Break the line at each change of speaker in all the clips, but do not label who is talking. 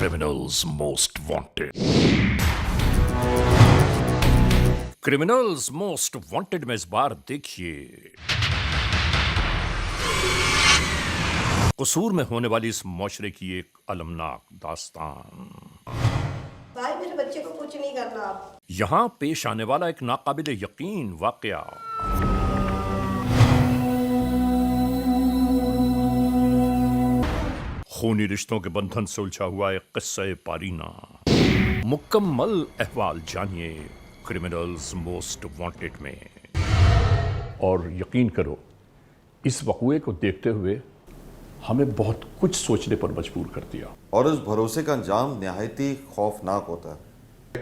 Criminals Most Wanted. Criminals most wanted में इस बार देखिए कसूर में होने वाली इस मुआशरे की एक अलमनाक दास्तान।
भाई मेरे बच्चे को कुछ नहीं करना आप।
यहां पेश आने वाला एक नाकाबिले यकीन वाकया खूनी रिश्तों के बंधन से उलझा हुआ एक किस्सा पारीना। मुकम्मल अहवाल जानिए क्रिमिनल्स मोस्ट वांटेड में। और यकीन करो इस वक़्वे को देखते हुए हमें बहुत कुछ सोचने पर मजबूर कर दिया।
और उस भरोसे का अंजाम निहायत ही खौफनाक होता है।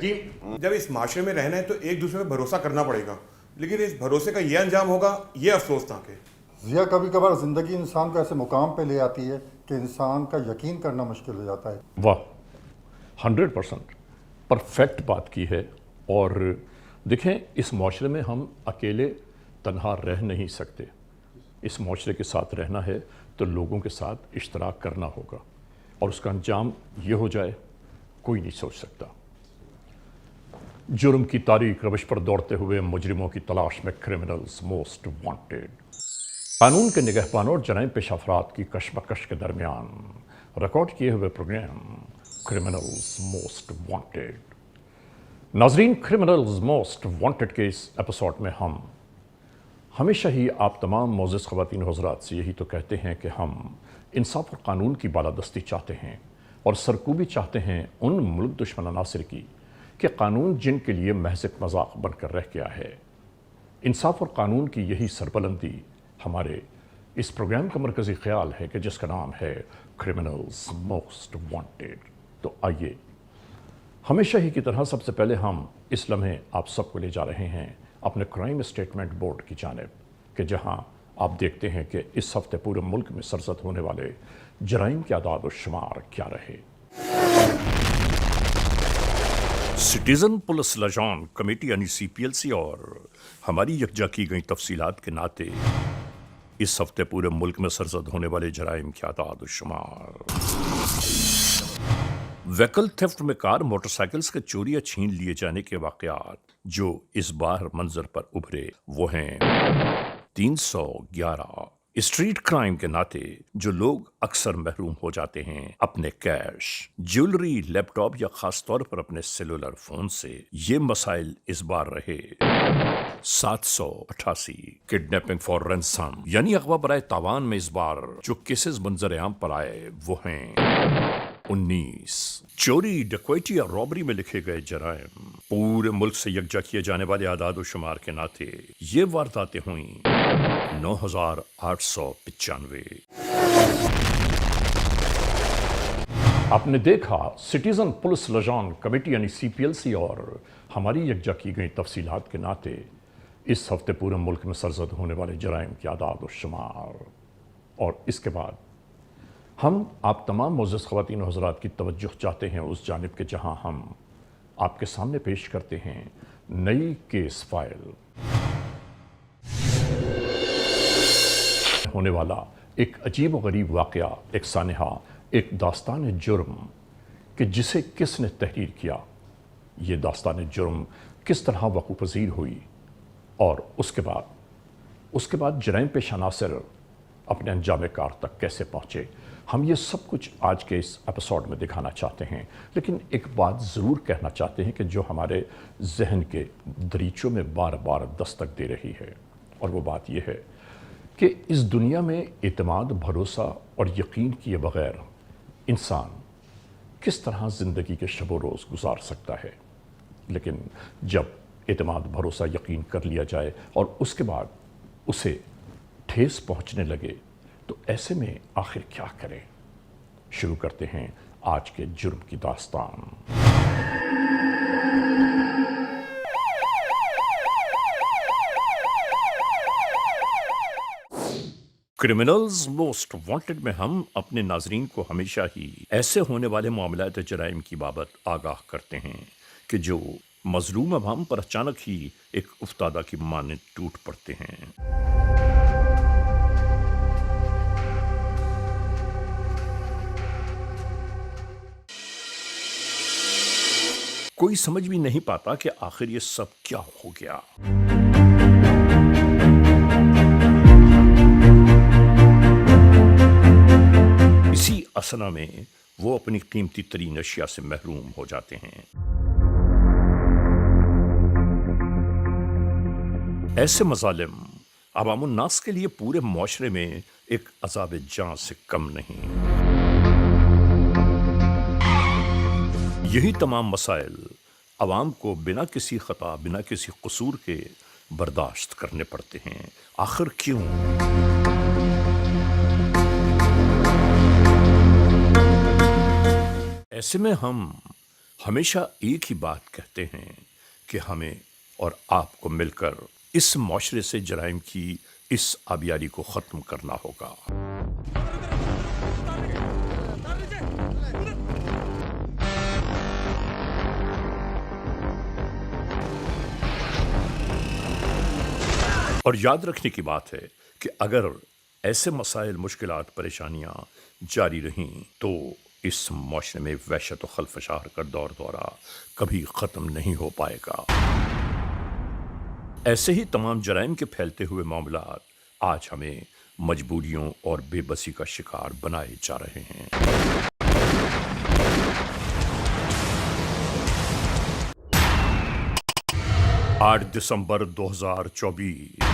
कि जब इस माशरे में रहना है तो एक दूसरे पर भरोसा करना पड़ेगा, लेकिन इस भरोसे का ये अंजाम होगा, ये अफसोसनाक है।
जिया कभी कभार ज़िंदगी इंसान को ऐसे मुकाम पे ले आती है कि इंसान का यकीन करना मुश्किल हो जाता है।
वाह, 100% परफेक्ट बात की है। और देखें, इस माशरे में हम अकेले तन्हा रह नहीं सकते। इस माशरे के साथ रहना है तो लोगों के साथ इश्तराक करना होगा, और उसका अंजाम ये हो जाए कोई नहीं सोच सकता। जुर्म की तारीख रवश पर दौड़ते हुए मुजरिमों की तलाश में क्रिमिनल्स मोस्ट वांटेड। कानून के निगहबानों और जराइम पेश अफराद की कशमकश के दरमियान रिकॉर्ड किए हुए प्रोग्राम क्रिमिनल्स मोस्ट वांटेड। नाजरीन, क्रिमिनल्स मोस्ट वांटेड के इस एपिसोड में हम हमेशा ही आप तमाम मोअज़्ज़ज़ ख़वातीन हज़रात से यही तो कहते हैं कि हम इंसाफ और कानून की बालादस्ती चाहते हैं और सरकूबी चाहते हैं उन मुल्क दुश्मन अनासिर की कि कानून जिनके लिए महज़ एक मजाक बनकर रह गया है। इंसाफ और कानून की यही सरबलंदी हमारे इस प्रोग्राम का मरकज़ी ख्याल है कि जिसका नाम है क्रिमिनल्स मोस्ट वांटेड। तो आइए, हमेशा ही की तरह सबसे पहले हम इस लम्हे आप सबको ले जा रहे हैं अपने क्राइम स्टेटमेंट बोर्ड की जानिब, कि जहां आप देखते हैं कि इस हफ्ते पूरे मुल्क में सरजद होने वाले जराइम के आदाद और शुमार क्या रहे। सिटीजन पुलिस लजान कमेटी यानी CPLC और हमारी यकजा की गई तफसीलात के नाते इस हफ्ते पूरे मुल्क में सरजद होने वाले जराइम के आदाद और शुमार। व्हीकल थेफ्ट में कार मोटरसाइकिल्स के चोरी या छीन लिए जाने के वाकयात जो इस बार मंजर पर उभरे वो हैं 311। स्ट्रीट क्राइम के नाते जो लोग अक्सर महरूम हो जाते हैं अपने कैश, ज्वेलरी, लैपटॉप या खास तौर पर अपने सेलुलर फोन से, ये मसाइल इस बार रहे 788। किडनैपिंग फॉर रैंसम यानी अगवा बराए तावान में इस बार जो केसेस मंजर आम पर आए वो हैं 19। चोरी, डकैती या रॉबरी में लिखे गए जराइम पूरे मुल्क से यकजा किए जाने वाले आदाद व शुमार के नाते ये वारदातें हुई 9,895। आपने देखा सिटीजन पुलिस लजान कमेटी यानी CPLC और हमारी यकजा की गई तफसीलात के नाते इस हफ्ते पूरे मुल्क में सरजद होने वाले जराइम के आदाद और शुमार। और इसके बाद हम आप तमाम मुअज़्ज़ज़ ख़वातीन हज़रात की तवज्जो चाहते हैं उस जानिब के जहां हम आपके सामने पेश करते हैं नई केस फाइल। होने वाला एक अजीब व गरीब वाक़या, एक सानहा, एक दास्तान जुर्म कि जिसे किसने तहरीर किया, ये दास्तान जुर्म किस तरह वक़ूफ़-पज़ीर हुई और उसके बाद जराइम पेश अनासिर अपने अंजाम कार तक कैसे पहुँचे, हम ये सब कुछ आज के इस एपिसोड में दिखाना चाहते हैं। लेकिन एक बात ज़रूर कहना चाहते हैं कि जो हमारे जहन के दरीचों में बार बार दस्तक दे रही है, और वो बात यह है कि इस दुनिया में एतमाद, भरोसा और यकीन किए बग़ैर इंसान किस तरह ज़िंदगी के शब व रोज़ गुजार सकता है। लेकिन जब एतमाद, भरोसा, यकीन कर लिया जाए और उसके बाद उसे ठेस पहुंचने लगे तो ऐसे में आखिर क्या करें। शुरू करते हैं आज के जुर्म की दास्तान। क्रिमिनल्स मोस्ट वांटेड में हम अपने नाजरीन को हमेशा ही ऐसे होने वाले मामलात जराइम की बाबत आगाह करते हैं कि जो मजलूम अवाम पर अचानक ही एक उफ्तादा की मानद टूट पड़ते हैं। کوئی سمجھ بھی نہیں پاتا کہ آخر یہ سب کیا ہو گیا۔ اسی اسنا میں وہ اپنی قیمتی ترین اشیاء سے محروم ہو جاتے ہیں۔ ایسے مظالم عوام الناس کے لیے پورے معاشرے میں ایک عذاب جاں سے کم نہیں۔ یہی تمام مسائل عوام کو بنا کسی خطا، بنا کسی قصور کے برداشت کرنے پڑتے ہیں۔ آخر کیوں؟ ایسے میں ہم ہمیشہ ایک ہی بات کہتے ہیں کہ ہمیں اور آپ کو مل کر اس معاشرے سے جرائم کی اس آبیاری کو ختم کرنا ہوگا۔ اور یاد رکھنے کی بات ہے کہ اگر ایسے مسائل، مشکلات، پریشانیاں جاری رہیں تو اس معاشرے میں وحشت و خلفشار کا دور دورہ کبھی ختم نہیں ہو پائے گا۔ ایسے ہی تمام جرائم کے پھیلتے ہوئے معاملات آج ہمیں مجبوریوں اور بے بسی کا شکار بنائے جا رہے ہیں۔ 8 دسمبر 2024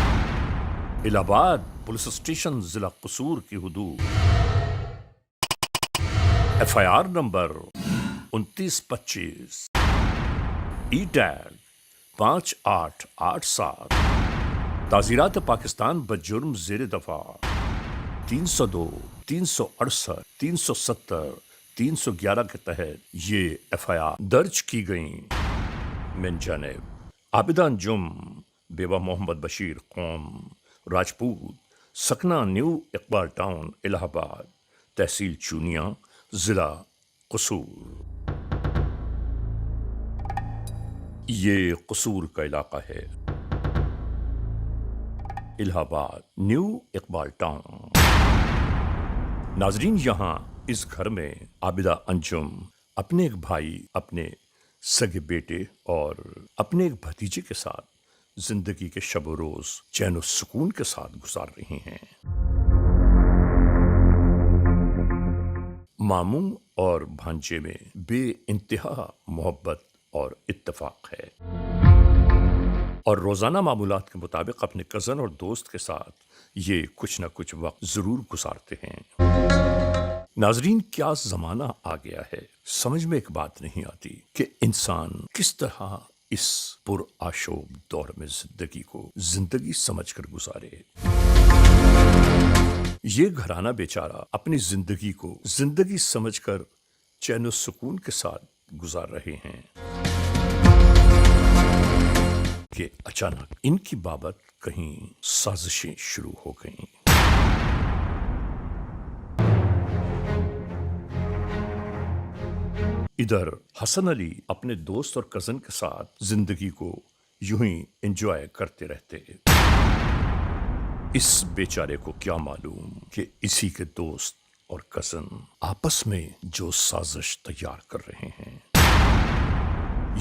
الہ آباد پولیس اسٹیشن ضلع قصور کی حدود FIR نمبر 2925 ای-ٹیگ 5887 تعزیرات پاکستان بجرم زیر دفاع 302 368 370 311 کے تحت یہ FIR درج کی گئیں من جانب عابدہ انجم بیوہ محمد بشیر قوم راجپوت سکنہ نیو اقبال ٹاؤن الہ آباد تحصیل چونیا ضلع قصور۔ یہ قصور کا علاقہ ہے، الہ آباد نیو اقبال ٹاؤن۔ ناظرین، یہاں اس گھر میں عابدہ انجم اپنے ایک بھائی، اپنے سگے بیٹے اور اپنے ایک بھتیجے کے ساتھ زندگی کے شب و روز چین و سکون کے ساتھ گزار رہی ہیں۔ ماموں اور بھانجے میں بے انتہا محبت اور اتفاق ہے، اور روزانہ معمولات کے مطابق اپنے کزن اور دوست کے ساتھ یہ کچھ نہ کچھ وقت ضرور گزارتے ہیں۔ ناظرین، کیا زمانہ آ گیا ہے، سمجھ میں ایک بات نہیں آتی کہ انسان کس طرح اس پر آشوب دور میں زندگی کو زندگی سمجھ کر گزارے۔ یہ گھرانہ بیچارہ اپنی زندگی کو زندگی سمجھ کر چین و سکون کے ساتھ گزار رہے ہیں کہ اچانک ان کی بابت کہیں سازشیں شروع ہو گئیں۔ ادھر حسن علی اپنے دوست اور کزن کے ساتھ زندگی کو یوں ہی انجوائے کرتے رہتے۔ اس بیچارے کو کیا معلوم کہ اسی کے دوست اور کزن آپس میں جو سازش تیار کر رہے ہیں۔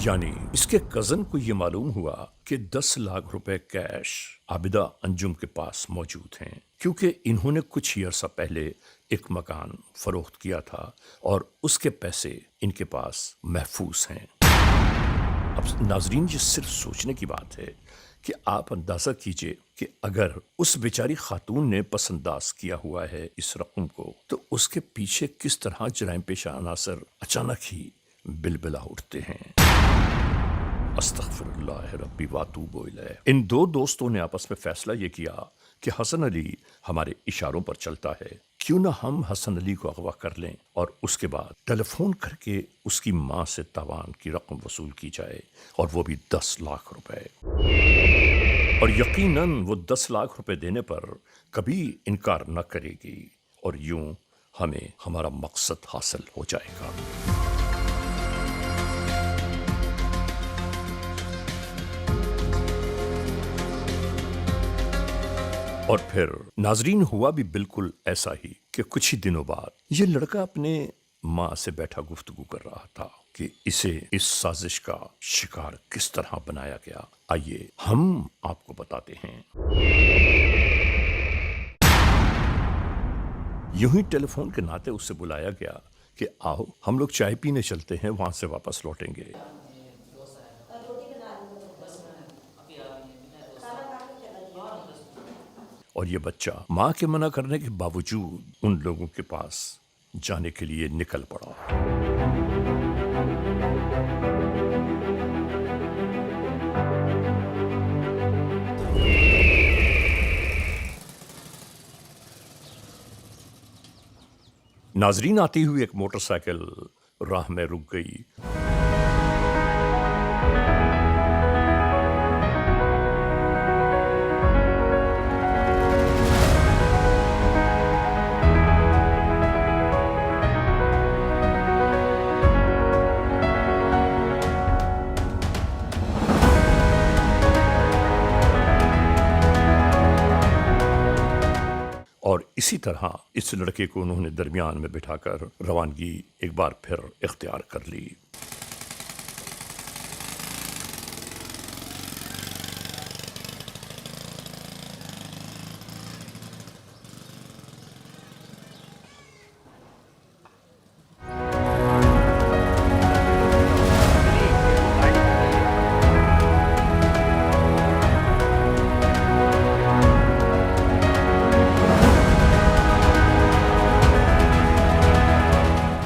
یعنی اس کے کزن کو یہ معلوم ہوا کہ 10 لاکھ روپے کیش عابدہ انجم کے پاس موجود ہیں، کیونکہ انہوں نے کچھ ہی عرصہ پہلے ایک مکان فروخت کیا تھا اور اس کے پیسے ان کے پاس محفوظ ہیں۔ اب ناظرین، یہ صرف سوچنے کی بات ہے کہ آپ اندازہ کیجئے کہ اگر اس بیچاری خاتون نے پس انداز کیا ہوا ہے اس رقم کو، تو اس کے پیچھے کس طرح جرائم پیشہ عناصر اچانک ہی بلبلا اٹھتے ہیں۔ استغفر اللہ ربی واتوب الیہ۔ ان دو دوستوں نے آپس میں فیصلہ یہ کیا کہ حسن علی ہمارے اشاروں پر چلتا ہے، کیوں نہ ہم حسن علی کو اغوا کر لیں اور اس کے بعد ٹیلی فون کر کے اس کی ماں سے تاوان کی رقم وصول کی جائے، اور وہ بھی 10 لاکھ روپے۔ اور یقیناً وہ 10 لاکھ روپے دینے پر کبھی انکار نہ کرے گی، اور یوں ہمیں ہمارا مقصد حاصل ہو جائے گا۔ اور پھر ناظرین، ہوا بھی بالکل ایسا ہی کہ کچھ ہی دنوں بعد یہ لڑکا اپنے माँ से बैठा गुफ्तगू कर रहा था कि इसे इस साजिश का शिकार किस तरह बनाया गया। आइए हम आपको बताते हैं। यूं ही टेलीफोन के नाते उससे बुलाया गया कि आओ हम लोग चाय पीने चलते हैं, वहां से वापस लौटेंगे। और ये बच्चा माँ के मना करने के बावजूद उन लोगों के पास जाने के लिए निकल पड़ा। नाजरीन, आती हुई एक मोटरसाइकिल राह में रुक गई। और इसी तरह इस लड़के को उन्होंने दरमियान में बिठाकर रवानगी एक बार फिर इख्तियार कर ली।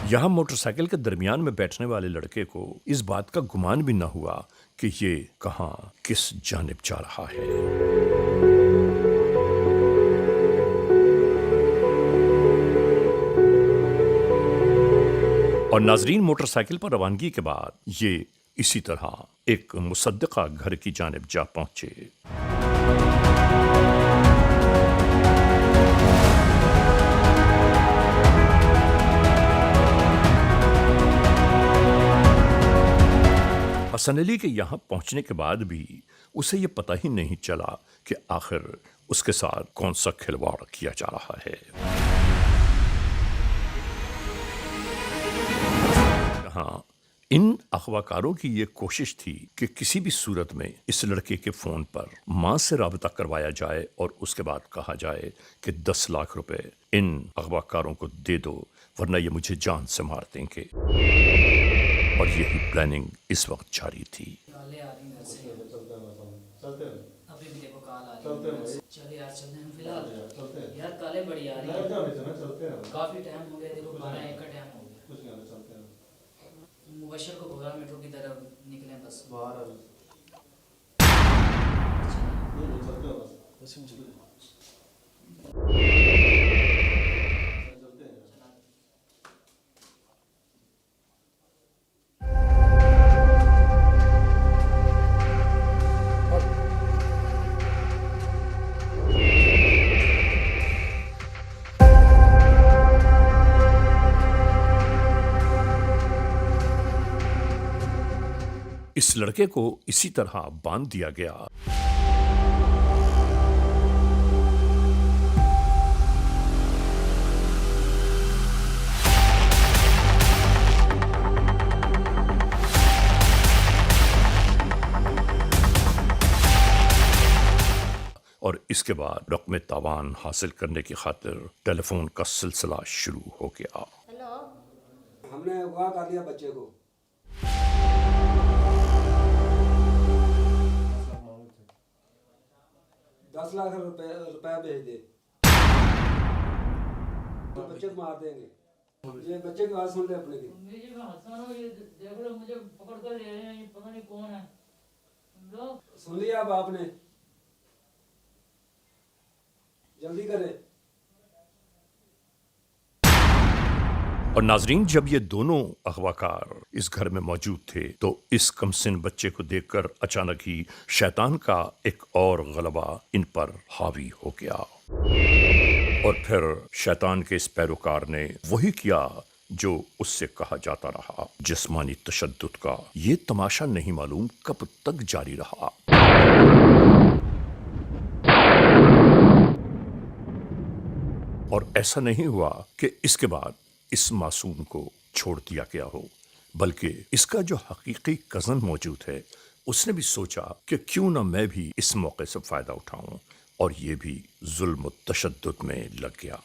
यहां मोटरसाइकिल के दरमियान में बैठने वाले लड़के को इस बात का गुमान भी न हुआ कि ये कहां किस जानिब जा रहा है। और नाजरीन, मोटरसाइकिल पर रवानगी के बाद ये इसी तरह एक मुसद्दका घर की जानिब जा पहुंचे। हसन अली के यहां पहुंचने के बाद भी उसे यह पता ही नहीं चला कि आखिर उसके साथ कौन सा खिलवाड़ किया जा रहा है। हाँ, इन अगवाकारों की ये कोशिश थी कि किसी भी सूरत में इस लड़के के फोन पर मां से राबता करवाया जाए और उसके बाद कहा जाए कि 10 लाख रुपए इन अगवाकारों को दे दो, वरना ये मुझे जान से मार देंगे। और यही प्लानिंग इस वक्त जारी थी।
अभी भी देखो कॉल आ रही है। चल यार चलते हैं फिलहाल। यार काले बड़ी आ रही है। काफी टाइम हो गया, देखो 12-1 का टाइम हो गया। मुबशर को भगवान मेट्रो की तरफ निकले बस।
इस लड़के को इसी तरह बांध दिया गया। और इसके बाद रकम तावान हासिल करने की खातिर टेलीफोन का सिलसिला शुरू हो गया।
हेलो,
हमने अगवा कर लिया बच्चे को। 10 लाख रुपया भेज दे, तो बच्चे को मार देंगे। ये बच्चे की बात सुन ले अपने की।
देख लो, मुझे पकड़ कर ले रहे हैं, पता नहीं कौन है।
सुन लिया अब आपने, जल्दी करें।
और नाजरीन, जब ये दोनों अगवाकार इस घर में मौजूद थे तो इस कमसिन बच्चे को देखकर अचानक ही शैतान का एक और गलबा इन पर हावी हो गया। और फिर शैतान के इस पैरोकार ने वही किया जो उससे कहा जाता रहा। जिस्मानी तशद्दुद का ये तमाशा नहीं मालूम कब तक जारी रहा। और ऐसा नहीं हुआ कि इसके बाद इस मासूम को چھوڑ دیا گیا ہو، بلکہ اس کا جو حقیقی کزن موجود ہے اس نے بھی سوچا کہ کیوں نہ میں بھی اس موقع سے فائدہ اٹھاؤں، اور یہ بھی ظلم و تشدد میں لگ گیا۔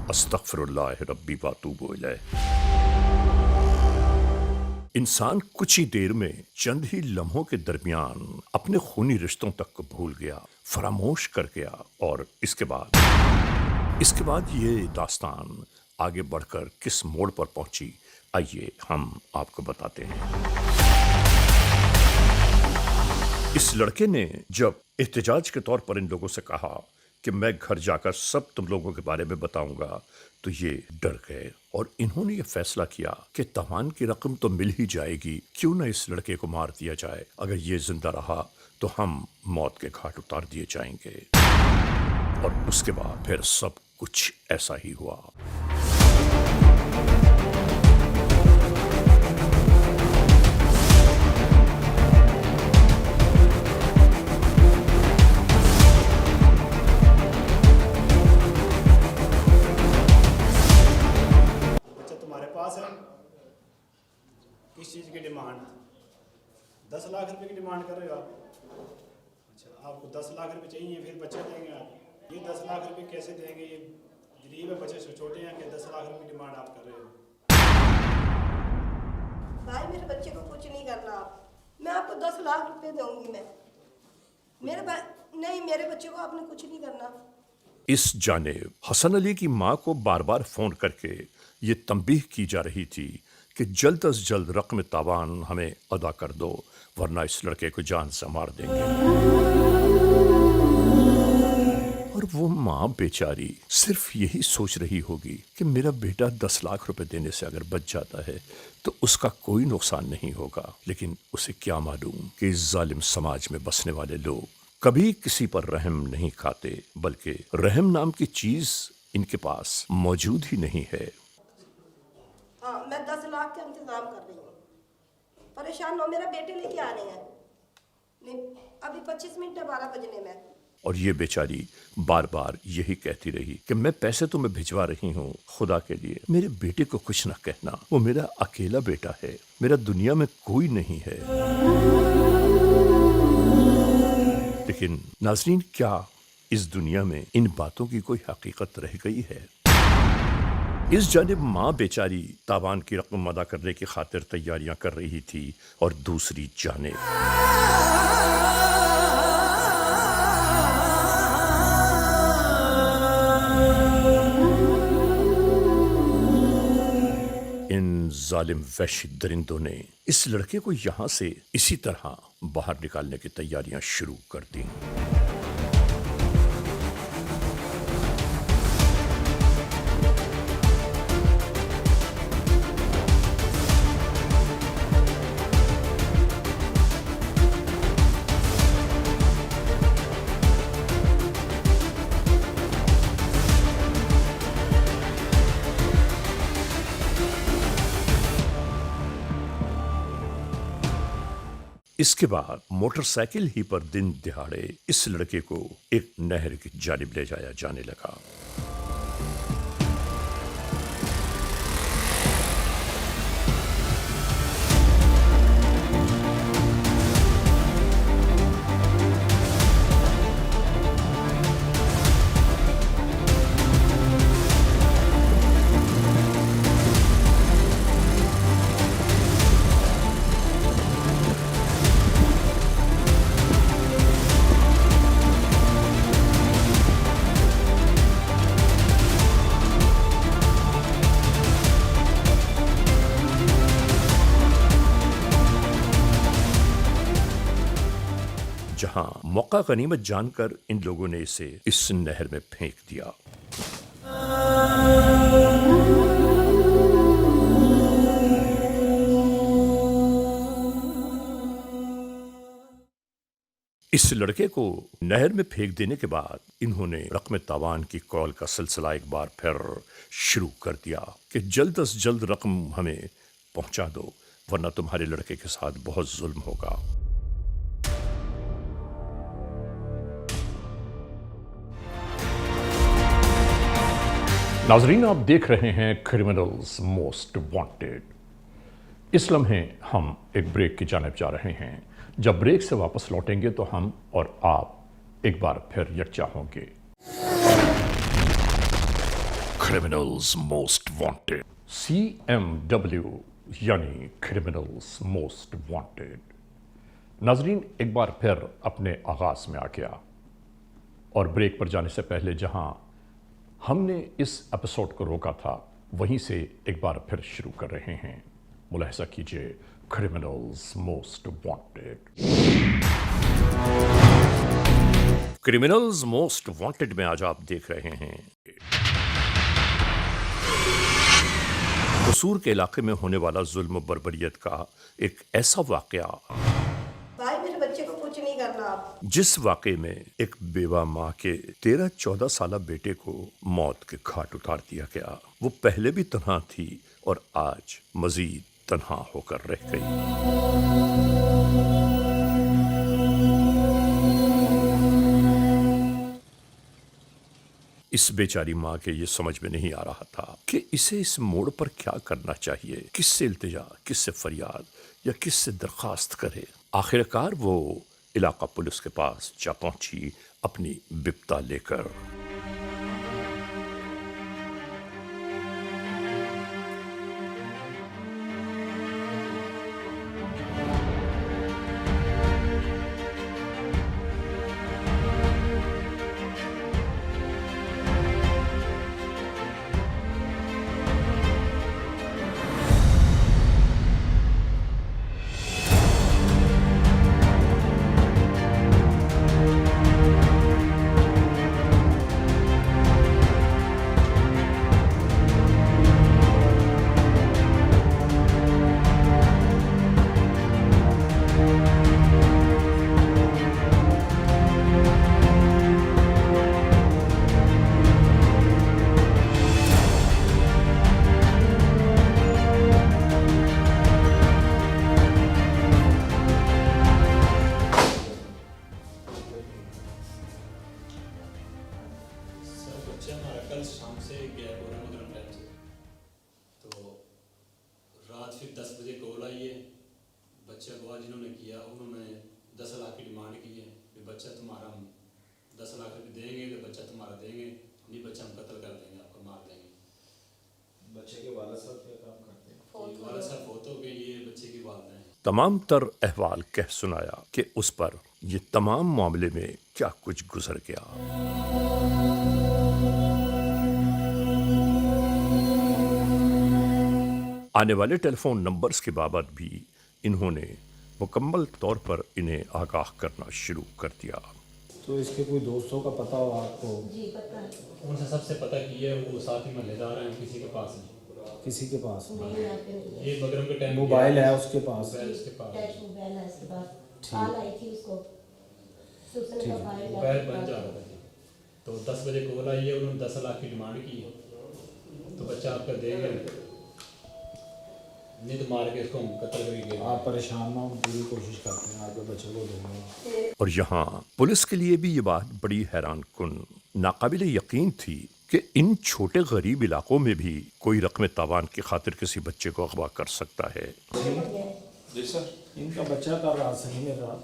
استغفر اللہ ربی واتوب الیہ۔ انسان کچھ ہی دیر میں چند ہی لمحوں کے درمیان اپنے خونی رشتوں تک کو بھول گیا، فراموش کر گیا، اور اس کے بعد یہ داستان آگے بڑھ کر کس موڑ پر پہنچی، آئیے ہم آپ کو بتاتے ہیں۔ اس لڑکے نے جب احتجاج کے طور پر ان لوگوں سے کہا کہ میں گھر جا کر سب تم لوگوں کے بارے میں بتاؤں گا، تو یہ ڈر گئے اور انہوں نے یہ فیصلہ کیا کہ تاوان کی رقم تو مل ہی جائے گی، کیوں نہ اس لڑکے کو مار دیا جائے، اگر یہ زندہ رہا تو ہم موت کے گھاٹ اتار دیے جائیں گے۔ اور اس کے بعد پھر سب کچھ ایسا ہی ہوا۔
کس چیز کی ڈیمانڈ؟ 10 لاکھ روپے کی ڈیمانڈ کر رہے ہو آپ؟ اچھا، آپ کو 10 لاکھ روپے چاہیے، پھر بچے دیں گے آپ؟ یہ 10 لاکھ روپے کیسے دیں گے؟ یہ غریب ہے، بچے سے چھوٹے ہیں کہ 10 لاکھ روپے کی ڈیمانڈ آپ کر رہے ہو؟
بھائی میرے بچے کو کچھ نہیں کرنا آپ، میں آپ کو 10 لاکھ روپے دوں گی، میں میرے بچے کو آپ نے کچھ نہیں کرنا۔
اس جانب حسن علی کی ماں کو بار بار فون کر کے یہ تنبیہ کی جا رہی تھی کہ جلد از جلد رقم تاوان ہمیں ادا کر دو، ورنہ اس لڑکے کو جان سے مار دیں گے۔ اور وہ ماں بیچاری صرف یہی سوچ رہی ہوگی کہ میرا بیٹا 10 لاکھ روپے دینے سے اگر بچ جاتا ہے تو اس کا کوئی نقصان نہیں ہوگا، لیکن اسے کیا معلوم کہ اس ظالم سماج میں بسنے والے لوگ کبھی کسی پر رحم نہیں کھاتے، بلکہ رحم نام کی چیز ان کے پاس موجود ہی نہیں ہے۔
ہاں، میں 10 لاکھ کا انتظام کر رہی ہوں، پریشان ہو، میرا بیٹے لے کے آنے ہیں، نہیں ابھی 25 منٹ ہے 12 بجنے میں۔
اور یہ بیچاری بار بار یہی کہتی رہی کہ میں پیسے تمہیں بھجوا رہی ہوں، خدا کے لیے میرے بیٹے کو کچھ نہ کہنا، وہ میرا اکیلا بیٹا ہے، میرا دنیا میں کوئی نہیں ہے۔ لیکن ناظرین، کیا اس دنیا میں ان باتوں کی کوئی حقیقت رہ گئی ہے؟ اس جانب ماں بیچاری تاوان کی رقم ادا کرنے کی خاطر تیاریاں کر رہی تھی، اور دوسری جانب ان ظالم وحشی درندوں نے اس لڑکے کو یہاں سے اسی طرح باہر نکالنے کی تیاریاں شروع کر دیں۔ اس کے بعد موٹر سائیکل ہی پر دن دہاڑے اس لڑکے کو ایک نہر کی جانب لے جایا جانے لگا۔ جہاں موقع غنیمت جان کر ان لوگوں نے اسے اس نہر میں پھینک دیا۔ اس لڑکے کو نہر میں پھینک دینے کے بعد انہوں نے رقم تاوان کی کال کا سلسلہ ایک بار پھر شروع کر دیا کہ جلد از جلد رقم ہمیں پہنچا دو، ورنہ تمہارے لڑکے کے ساتھ بہت ظلم ہوگا۔ नाजरीन, आप देख रहे हैं क्रिमिनल्स मोस्ट वांटेड। इस लम्हे हम एक ब्रेक की जानिब जा रहे हैं। जब ब्रेक से वापस लौटेंगे तो हम और आप एक बार फिर यकजा होंगे। क्रिमिनल्स मोस्ट वांटेड, CMW यानी क्रिमिनल्स मोस्ट वांटेड। नाजरीन, एक बार फिर अपने आगाज में आ गया और ब्रेक पर जाने से पहले जहां हमने इस एपिसोड को रोका था वहीं से एक बार फिर शुरू कर रहे हैं। मुलाहिजा कीजिए criminals most wanted. Criminals most wanted में आज आप देख रहे हैं कसूर के इलाके में होने वाला जुल्म बर्बरियत का एक ऐसा वाकया
भाई मेरे बच्चे को कुछ नहीं करना आप।
जिस वाकये में एक बेवा माँ के 13-14 साल बेटे को मौत के घाट उतार दिया गया। वो पहले भी तन्हा थी और आज मजीद तन्हा होकर रह गई। इस बेचारी माँ के ये समझ में नहीं आ रहा था कि इसे इस मोड़ पर क्या करना चाहिए, किससे इल्तिजा, किससे फरियाद या किससे दरखास्त करे। आखिरकार वो इलाका पुलिस के पास जा पहुंची अपनी बिपता लेकर।
कल शाम से गैप हो रहा है मगरम टाइम से, तो रात फिर 10 बजे कॉल आई है। बच्चा गवा जिन्होंने किया उन्होंने 10 लाख की डिमांड की है कि बच्चा तुम्हारा हम 10 लाख रुपये देंगे तो बच्चा तुम्हारा देंगे, नहीं बच्चा हम कत्ल कर देंगे, आपको मार देंगे।
बच्चे के वालिद साहब क्या काम करते हैं?
वालिद साहब फोतो के ये बच्चे की वालदा हैं।
तमाम तर अहवाल कह सुनाया कि उस पर ये तमाम मामले में क्या कुछ गुजर गया। आने वाले टेलीफोन नंबर्स के बाबत भी इन्होंने मुकम्मल तौर पर इन्हें आगाह करना शुरू कर दिया।
तो इसके कोई दोस्तों का पता हो आपको?
जी पता है।
उनसे सबसे पता किया है, वो साथ ही महल्लेदार हैं, किसी के पास नहीं।
किसी के पास
नहीं यहाँ पे नहीं है।
ये मगरम के टाइम
मोबाइल है उसके पास?
मोबाइल उसके पास
टच मोबाइल है इसके पास। कॉल आई थी उसको तो उसने कहा
मोबाइल बन जा रहा था। तो 10 बजे कॉल आई है, उन्होंने 10 लाख की डिमांड की है, तो बच्चा आपका देंगे नहीं तो मार के इसको हम कत्ल करेंगे।
आप परेशान ना हो, पूरी कोशिश करते हैं आपके बच्चे को देंगे।
और यहाँ पुलिस के लिए भी ये बात बड़ी हैरान कुन नाकाबिले यकीन थी कि इन छोटे गरीब इलाकों में भी कोई रकम तावान की खातिर किसी बच्चे को अगवा कर सकता है।
जी सर, इनका बच्चा कर रहा सही में रात,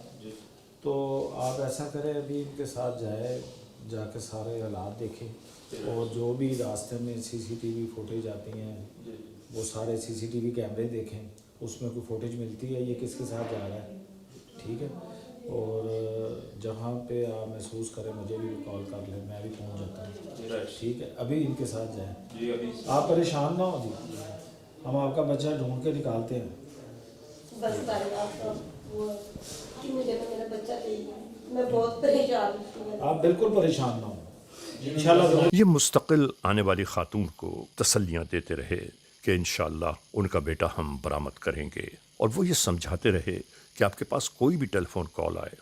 तो आप ऐसा करें अभी इनके साथ जाके सारे हालात देखें और जो भी रास्ते में CCTV फुटेज आती हैं वो सारे CCTV कैमरे देखें, उसमें कोई फुटेज मिलती है ये किसके साथ जा रहा है, ठीक है। और जहाँ पे आप महसूस करें मुझे भी कॉल कर लें, मैं भी पहुँच जाता हूँ, ठीक है। अभी इनके साथ जाएं, आप परेशान ना हो जी, हम आपका बच्चा ढूंढ के निकालते हैं।
बस भाई आपका वो कि मुझे तो मेरा बच्चा चाहिए, मैं बहुत परेशान हूँ।
आप बिल्कुल परेशान ना हो, इंशाल्लाह।
ये मुस्तकिल आने वाली खातून को तसल्लियाँ देते रहे कि इंशाअल्लाह उनका बेटा हम बरामद करेंगे, और वो ये समझाते रहे कि आपके पास कोई भी टेलीफोन कॉल आए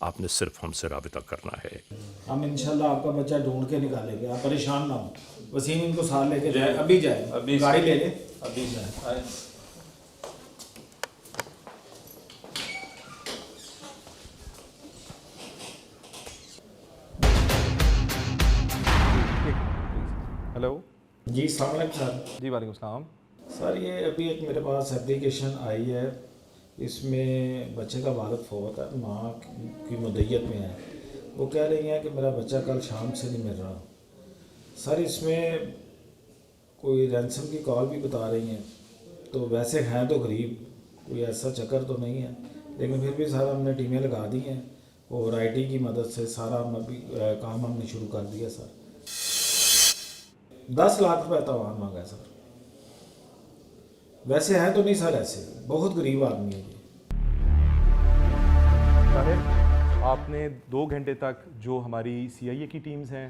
आपने सिर्फ हमसे राबिता करना है।
हम इंशाल्लाह आपका बच्चा ढूंढ के निकालेंगे, आप परेशान ना हो। वसीम इनको साथ लेके जाए, अभी जाए, अभी गाड़ी ले ले, अभी जाए।
हेलो
جی السلام علیکم سر.
جی وعلیکم السلام.
سر یہ ابھی ایک میرے پاس اپلیکیشن آئی ہے, اس میں بچے کا والد فوت ہے, ماں کی مدعیت میں ہے. وہ کہہ رہی ہیں کہ میرا بچہ کل شام سے نہیں مل رہا. سر اس میں کوئی رینسم کی کال بھی بتا رہی ہیں, تو ویسے ہیں تو غریب, کوئی ایسا چکر تو نہیں ہے, لیکن پھر بھی سر ہم نے ٹیمیں لگا دی ہیں اور آئی ٹی کی مدد سے سارا کام ہم نے شروع کر دیا. سر 10 لاکھ روپے تاوان مانگا ہے سر. ویسے ہیں تو نہیں سر, ایسے بہت غریب آدمی ہے یہ.
طاہر, آپ نے 2 گھنٹے تک جو ہماری CIA کی ٹیمز ہیں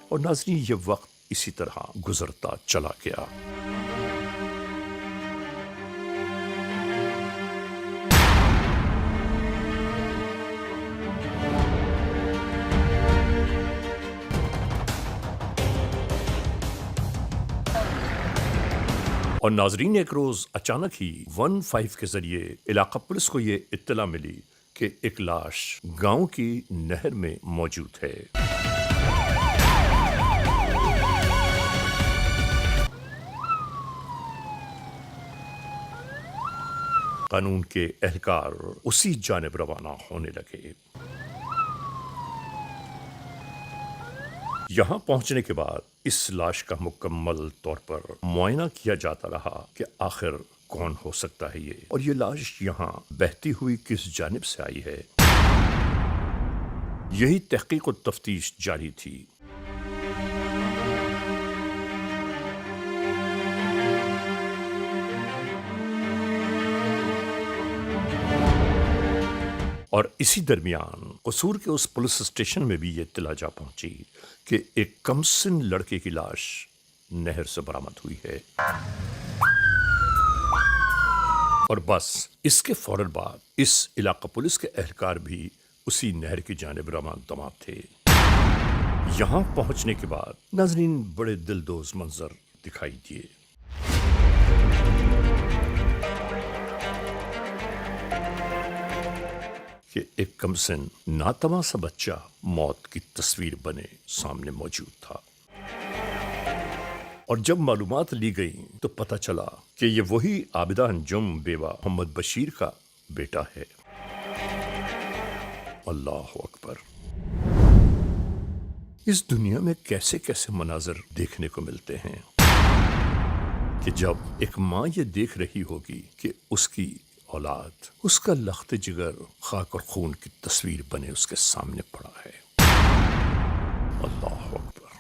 اور ناظرین یہ وقت اسی طرح گزرتا چلا گیا. اور ناظرین ایک روز اچانک ہی 15 کے ذریعے علاقہ پولیس کو یہ اطلاع ملی کہ ایک لاش گاؤں کی نہر میں موجود ہے. قانون کے اہلکار اسی جانب روانہ ہونے لگے. یہاں پہنچنے کے بعد اس لاش کا مکمل طور پر معائنہ کیا جاتا رہا کہ آخر کون ہو سکتا ہے یہ, اور یہ لاش یہاں بہتی ہوئی کس جانب سے آئی ہے. یہی تحقیق و تفتیش جاری تھی. اور اسی درمیان قصور کے اس پولیس اسٹیشن میں بھی یہ اطلاع جا پہنچی کہ ایک کمسن لڑکے کی لاش نہر سے برآمد ہوئی ہے. اور بس اس کے فوراً بعد اس علاقہ پولیس کے اہلکار بھی اسی نہر کی جانب رواں دماد تھے. یہاں پہنچنے کے بعد ناظرین بڑے دلدوز منظر دکھائی دیے. کہ ایک کمسن ناتواں سا بچہ موت کی تصویر بنے سامنے موجود تھا. اور جب معلومات لی گئیں تو پتہ چلا کہ یہ وہی عابدہ انجم بیوہ محمد بشیر کا بیٹا ہے. اللہ اکبر. اس دنیا میں کیسے کیسے مناظر دیکھنے کو ملتے ہیں کہ جب ایک ماں یہ دیکھ رہی ہوگی کہ اس کی اولاد, اس کا لخت جگر خاک اور خون کی تصویر بنے اس کے سامنے پڑا ہے. اللہ اکبر.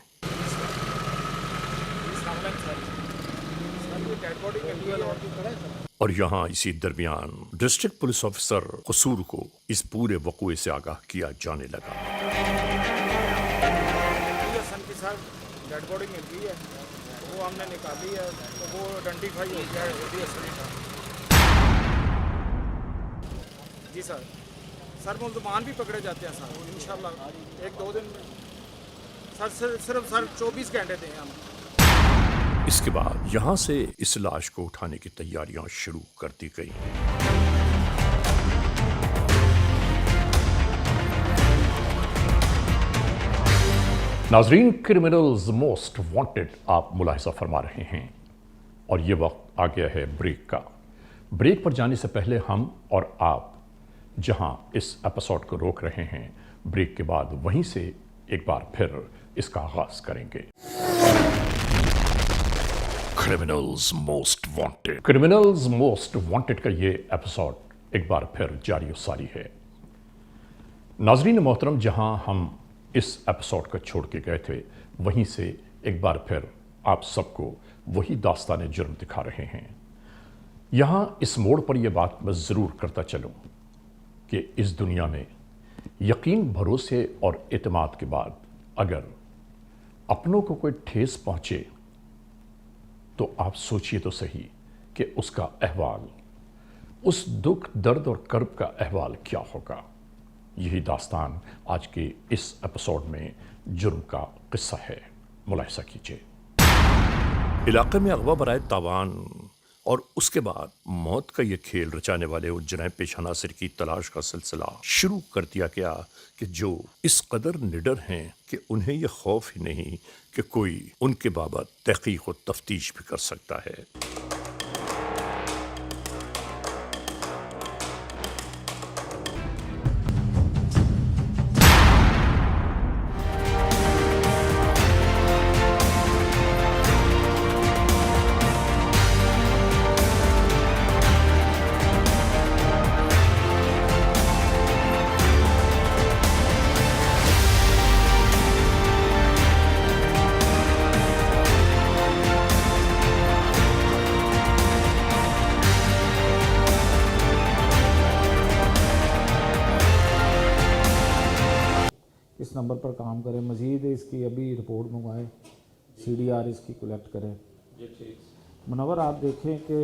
اور یہاں اسی درمیان ڈسٹرکٹ پولیس آفیسر قصور کو اس پورے وقوعے سے آگاہ کیا جانے لگا.
ڈیڈ باڈی مل گئی ہے, وہ ہم نے نکالی ہے, تو وہ آئیڈینٹیفائی ہو گیا ہے. جی سر सर मुल्ज़मान भी पकड़े जाते हैं सर इंशाल्लाह 1-2 दिन में सर सिर्फ सर 24 घंटे दें हम।
इसके बाद यहां से इस लाश को उठाने की तैयारियां शुरू कर दी गई। नाजरीन, क्रिमिनल्स मोस्ट वांटेड आप मुलाहिजा फरमा रहे हैं और ये वक्त आ गया है ब्रेक का। ब्रेक पर जाने से पहले हम और आप जहां इस एपिसोड को रोक रहे हैं, ब्रेक के बाद वहीं से एक बार फिर इसका आगाज करेंगे। क्रिमिनल्स मोस्ट वांटेड का ये एपिसोड एक बार फिर जारी सारी है। नाजरीन मोहतरम, जहां हम इस एपिसोड को छोड़ के गए थे, वहीं से एक बार फिर आप सबको वही दास्तान जुर्म दिखा रहे हैं। यहाँ इस मोड़ पर यह बात मैं ज़रूर करता चलूँ कि इस दुनिया में यकीन, भरोसे और एतमाद के बाद अगर अपनों को कोई ठेस पहुँचे तो आप सोचिए तो सही कि उसका अहवाल, उस दुख, दर्द और कर्ब का अहवाल क्या होगा। यही दास्तान आज के इस एपिसोड में जुर्म का किस्सा है, मुलाहिजा कीजिए। इलाके में अगवा बराए तावान और उसके बाद मौत का ये खेल रचाने वाले उन जनाब पेश अनासिर की तलाश का सिलसिला शुरू कर दिया गया कि जो इस कदर निडर हैं कि उन्हें यह खौफ ही नहीं कि कोई उनके बाबत तहकीक और तफ्तीश भी कर सकता है।
इस नंबर पर काम करें, मज़ीद इसकी अभी रिपोर्ट मंगवाएं, CDR इसकी कलेक्ट करें। मुनव्वर, आप देखें कि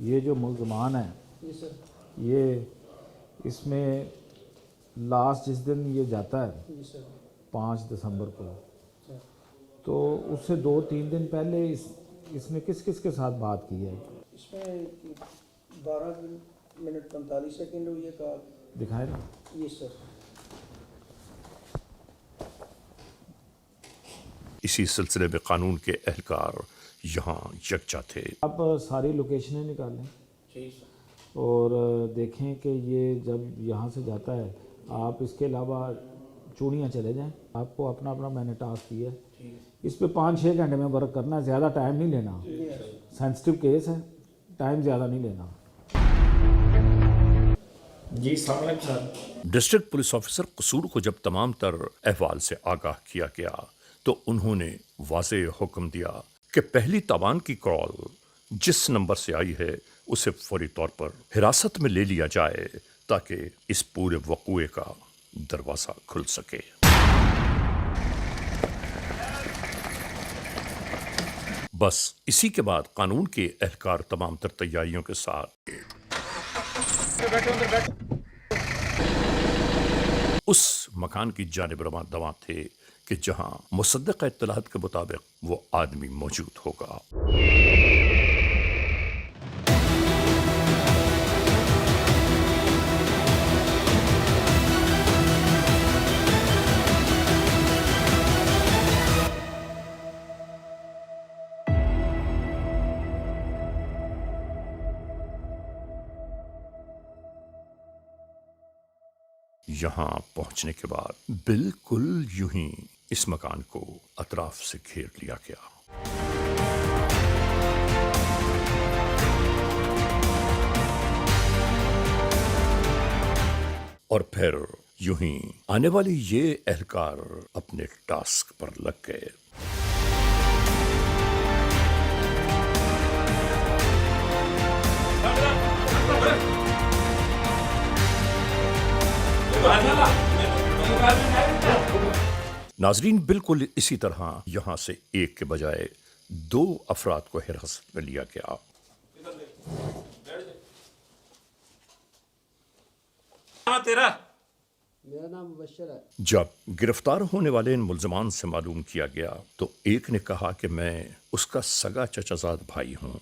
ये जो मुल्ज़मान है, ये इसमें लास्ट जिस दिन ये जाता है 5 दिसंबर को, तो उससे 2-3 दिन पहले इसने किस किस के साथ बात की है?
इसमें 12 मिनट 45 सेकंड हुई है कॉल।
दिखाए ना।
ये सर
इसी सिलसिले में कानून के एहलकार यहाँ यकजा थे।
आप सारी लोकेशनें निकालें और देखें कि ये जब यहाँ से जाता है, आप इसके अलावा चूड़ियाँ चले जाएं। आपको अपना अपना मैंने टास्क दिया है, इस पे 5-6 घंटे में वर्क करना है, ज़्यादा टाइम नहीं लेना। सेंसिटिव केस है, टाइम ज़्यादा नहीं लेना।
जी सर।
डिस्ट्रिक्ट पुलिस ऑफिसर कसूर को जब तमाम तर अहवाल से आगाह किया गया तो उन्होंने वाज़ेह हुक्म दिया कि पहली तावान की कॉल जिस नंबर से आई है उसे फौरी तौर पर हिरासत में ले लिया जाए ताकि इस पूरे वक़ूए का दरवाज़ा खुल सके। बस इसी के बाद कानून के एहलकार तमाम तर तैयारियों के साथ उस मकान की जानिब रवां थे कि जहां मुसद्दक़ इत्तलात के मुताबिक वो आदमी मौजूद होगा। यहां पहुंचने के बाद बिल्कुल यूं ही इस मकान को अतराफ से घेर लिया गया। और फिर यूं ही आने वाले ये एहलकार अपने टास्क पर लग गए। नाजरीन, बिल्कुल इसी तरह यहां से एक के बजाय 2 अफराद को हिरासत में लिया गया।
तेरा?
मेरा नाम मुबशर है।
जब गिरफ्तार होने वाले इन मुल्जमान से मालूम किया गया तो एक ने कहा कि मैं उसका सगा चचाजाद भाई हूं,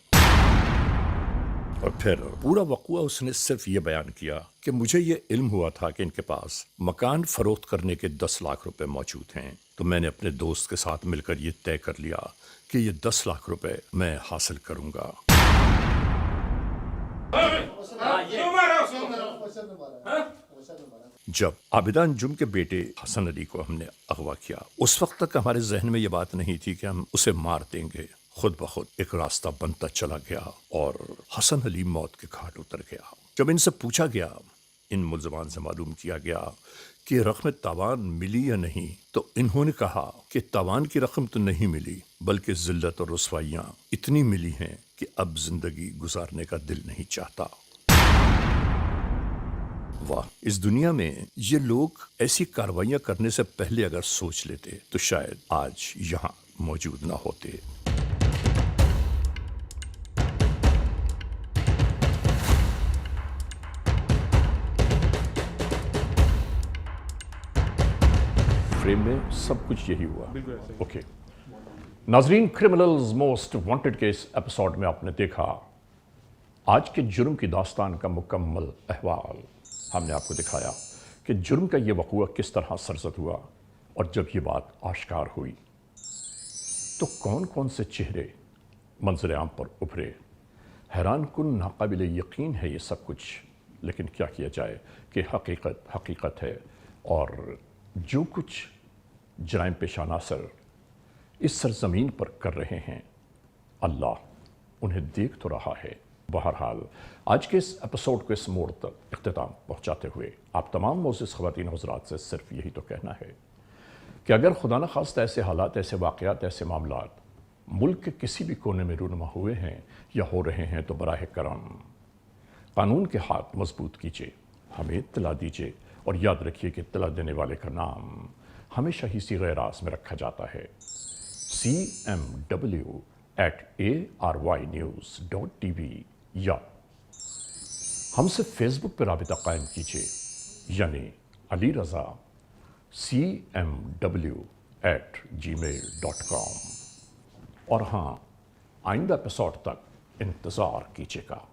और फिर पूरा वक़ुआ उसने सिर्फ ये बयान किया कि मुझे ये इल्म हुआ था कि इनके पास मकान फरोख्त करने के 10 लाख रुपए मौजूद हैं, तो मैंने अपने दोस्त के साथ मिलकर ये तय कर लिया कि ये 10 लाख रुपए मैं हासिल करूंगा। जब आबिदा अंजुम के बेटे हसन अली को हमने अगवा किया, उस वक्त तक हमारे जहन में ये बात नहीं थी कि हम उसे मार देंगे। खुद बखुद एक रास्ता बनता चला गया और हसन अली मौत के घाट उतर गया। जब इनसे पूछा गया, इन मुल्जमान से मालूम किया गया कि रकम तावान मिली या नहीं, तो इन्होंने कहा कि तावान की रकम तो नहीं मिली, बल्कि जिल्लत और रुसवाइयां इतनी मिली हैं कि अब जिंदगी गुजारने का दिल नहीं चाहता। वाह, इस दुनिया में ये लोग ऐसी कार्रवाइयां करने से पहले अगर सोच लेते तो शायद आज यहाँ मौजूद ना होते। फ्रेम में सब कुछ यही हुआ। ओके नाजरीन, क्रिमिनल्स मोस्ट वांटेड के इस एपिसोड में आपने देखा आज के जुर्म की दास्तान का मुकम्मल अहवाल। हमने आपको दिखाया कि जुर्म का ये वक़ुआ किस तरह सरजद हुआ, और जब ये बात आश्कार हुई तो कौन कौन से चेहरे मंजर आम पर उभरे। हैरान कुन नाकाबिल यकीन है ये सब कुछ, लेकिन क्या किया जाए कि हकीकत हकीकत है, और जो कुछ जराइम पेशा नासर इस सरजमीन पर कर रहे हैं, अल्लाह उन्हें देख तो रहा है। बहरहाल आज के इस एपिसोड को इस मोड़ तक इख्तिताम पहुँचाते हुए आप तमाम मोअज़्ज़िज़ ख़वातीन हज़रात से सिर्फ यही तो कहना है कि अगर खुदा न खास्ता ऐसे हालात, ऐसे वाक़यात, ऐसे मामलात मुल्क के किसी भी कोने में रूनुमा हुए हैं या हो रहे हैं, तो बराह करम कानून के हाथ मजबूत कीजिए, हमें इत्तला दीजिए, और याद रखिए कि इत्तला देने वाले का नाम हमेशा ही सीग़े रास में रखा जाता है। cmw@arYnews.tv या हमसे फेसबुक पर राबिता कायम कीजिए, यानी अली रज़ा cmw@gmail.com। और हाँ, आइंदा एपिसोड तक इंतज़ार कीजिएगा।